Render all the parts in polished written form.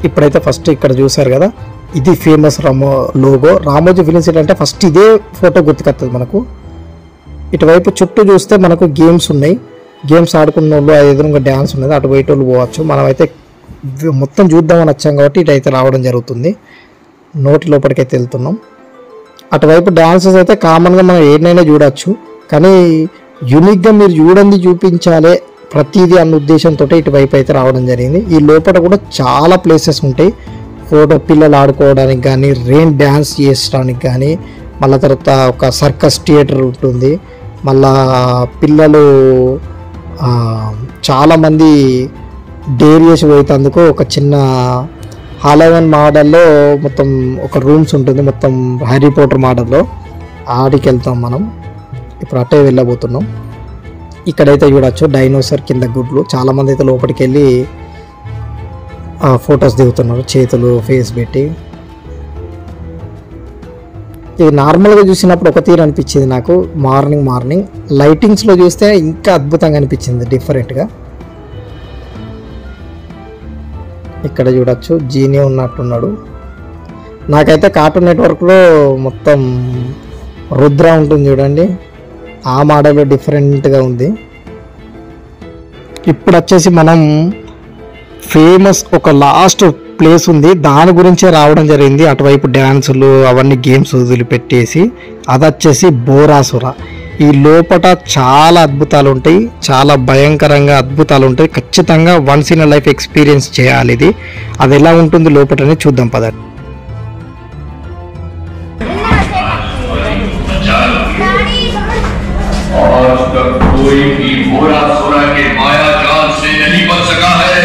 ఇప్పుడైతే ఫస్ట్ ఇక్కడ చూసారు కదా, ఇది famous logo Ramoji film city అంటే ఫస్ట్ ఇదే ఫోటో గుర్తుకొస్తుంది మనకు. ఇటువైపు చుట్టూ చూస్తే మనకు గేమ్స్ ఉన్నాయి, గేమ్స్ ఆడుకున్న వాళ్ళు ఎదురుగా డ్యాన్స్ ఉన్నది, అటు బయట వాళ్ళు పోవచ్చు. మనమైతే మొత్తం చూద్దామని వచ్చాం కాబట్టి ఇటైతే రావడం జరుగుతుంది. నోటి లోపలికైతే వెళ్తున్నాం. అటువైపు డ్యాన్సెస్ అయితే కామన్గా మనం ఏదైనా చూడవచ్చు, కానీ యూనిక్గా మీరు చూడండి చూపించాలి ప్రతిదీ అన్న ఉద్దేశంతో ఇటువైపు అయితే రావడం జరిగింది. ఈ లోపల కూడా చాలా ప్లేసెస్ ఉంటాయి, ఫోటో పిల్లలు ఆడుకోవడానికి కానీ, రెయిన్ డ్యాన్స్ చేసడానికి కానీ, మళ్ళీ తర్వాత ఒక సర్కస్ థియేటర్ ఉంటుంది. మళ్ళా పిల్లలు చాలామంది డేర్ చేసి పోయేందుకు ఒక చిన్న హాలోవెన్ మోడల్లో మొత్తం ఒక రూమ్స్ ఉంటుంది, మొత్తం హ్యారీ పోటర్ మోడల్లో. ఆడికి వెళ్తాం మనం. ఇప్పుడు అట్టే వెళ్ళబోతున్నాం. ఇక్కడైతే చూడొచ్చు డైనోసార్ కింద గుడ్లు. చాలామంది అయితే లోపలికి వెళ్ళి ఫొటోస్ దిగుతున్నారు, చేతులు ఫేస్ పెట్టి. ఇది నార్మల్గా చూసినప్పుడు ఒక తీరు అనిపించింది నాకు. మార్నింగ్ లైటింగ్స్లో చూస్తే ఇంకా అద్భుతంగా అనిపించింది, డిఫరెంట్గా. ఇక్కడ చూడొచ్చు జీనీ ఉన్నట్టున్నాడు. నాకైతే కార్టూన్ నెట్వర్క్లో మొత్తం రుద్ర ఉంటుంది చూడండి, ఆ మోడల్ డిఫరెంట్గా ఉంది. ఇప్పుడు వచ్చేసి మనం ఫేమస్ ఒక లాస్ట్ ప్లేస్ ఉంది, దాని గురించే రావడం జరిగింది. అటువైపు డ్యాన్సులు అవన్నీ గేమ్స్ వదిలిపెట్టేసి అది వచ్చేసి బోరాసుర. ఈ లోపల చాలా అద్భుతాలు ఉంటాయి, చాలా భయంకరంగా అద్భుతాలు ఉంటాయి. ఖచ్చితంగా వన్స్ ఇన్ లైఫ్ ఎక్స్పీరియన్స్ చేయాలి ఇది. అది ఎలా ఉంటుంది లోపలనే చూద్దాం పదండి. कोई भी बोरासुरा के माया जाल से नहीं बच सका है।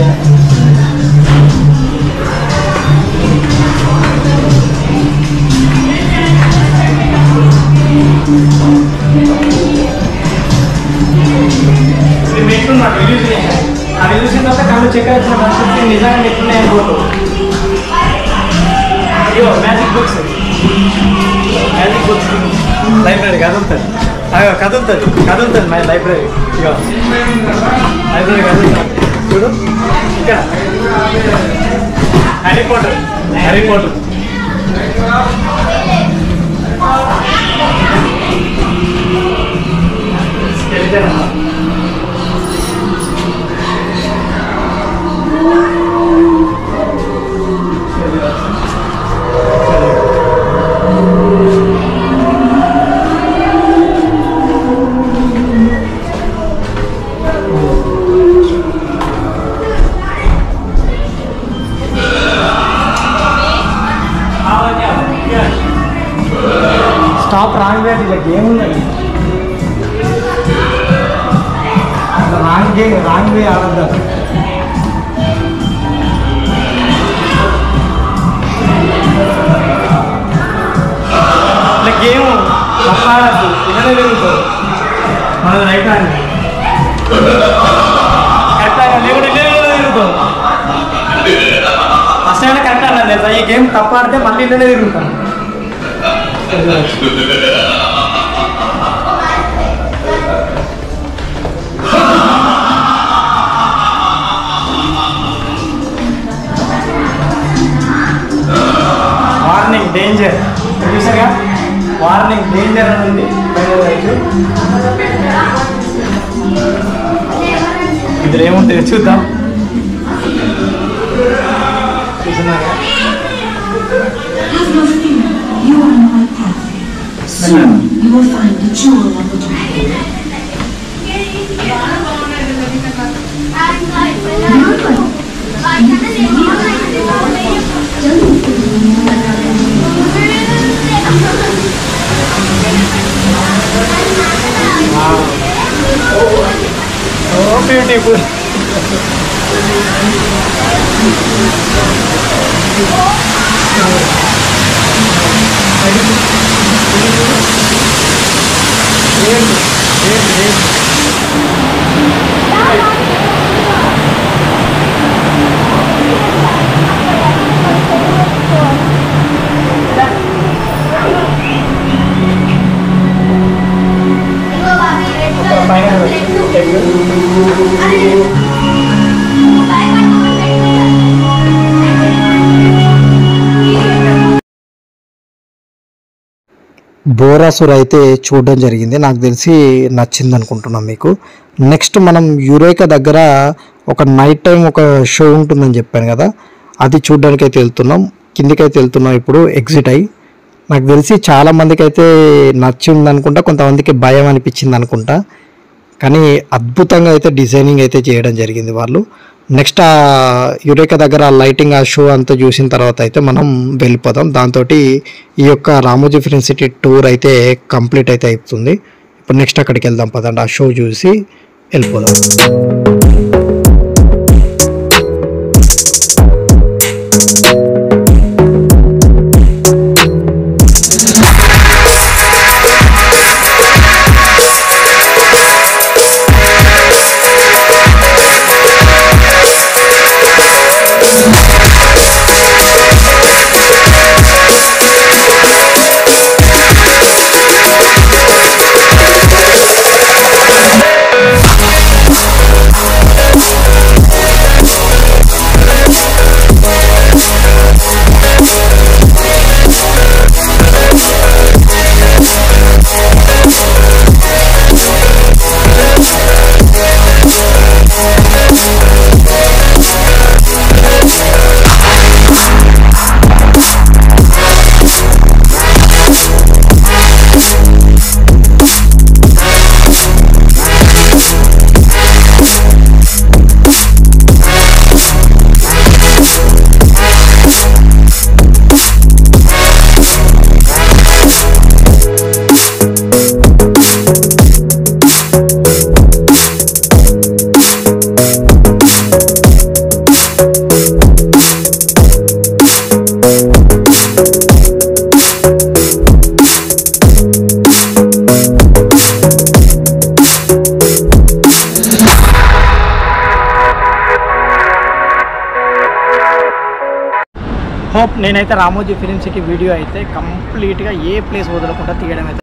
ఇది పెట్టుకున్నాడు రివ్యూస్ అది చూసిన తర్వాత కళ్ళు చెక్ వచ్చిన పరిస్థితి నిజంగా పెట్టుకున్నాయి అనుకోదు. అయ్యో మ్యాజిక్ బుక్స్ లైబ్రరీ కదులుతుంది. అయ్యో కదులుతుంది మై లైబ్రరీ. ఇగో లైబ్రరీ కదులుతుంది చూడు. ఇక్కడ Harry Potter stop wrong way. ఇలా గేమ్ ఉన్నది రాంగ్ వే ఆడద్దు. ఇలా గేమ్ తప్పాడద్దు. ఇలానే తిరుగుతుంది మనది రైట్ హ్యాండ్ కరెక్ట్ లేకుండా తిరుగుతాం. ఫస్ట్ అయినా కరెక్ట్ అన్నా లేదా ఈ గేమ్ తప్పాడితే మళ్ళీ ఇలానే తిరుగుతాం. వార్నింగ్ డేంజర్ చూసాగా. వార్నింగ్ డేంజర్ అని ఉంది. ఇందులో ఏముంటుంది చూద్దాం. చూస్తున్నారా Soon you will find the jewel of the dragon. Oh, beautiful. బోరాసుర అయితే చూడడం జరిగింది. నాకు తెలిసి నచ్చింది అనుకుంటున్నాం మీకు. నెక్స్ట్ మనం యురేకా దగ్గర ఒక నైట్ టైం ఒక షో ఉంటుందని చెప్పాను కదా, అది చూడడానికి అయితే వెళ్తున్నాం. కిందికైతే వెళ్తున్నాం ఇప్పుడు ఎగ్జిట్ అయ్యి. నాకు తెలిసి చాలామందికి అయితే నచ్చింది అనుకుంటా, కొంతమందికి భయం అనిపించింది అనుకుంటా. కానీ అద్భుతంగా అయితే డిజైనింగ్ అయితే చేయడం జరిగింది వాళ్ళు. నెక్స్ట్ ఆ యురేకా దగ్గర లైటింగ్ ఆ షో అంతా చూసిన తర్వాత అయితే మనం వెళ్ళిపోదాం. దాంతో ఈ యొక్క రామోజీ ఫిల్మ్ సిటీ టూర్ అయితే కంప్లీట్ అయితే అవుతుంది. ఇప్పుడు నెక్స్ట్ అక్కడికి వెళ్దాం పదండి, ఆ షో చూసి వెళ్ళిపోదాం. హోప్ నేనైతే రామోజీ ఫిలిం సిటీ వీడియో అయితే కంప్లీట్గా ఏ ప్లేస్ వదలకుండా తీయడం అయితే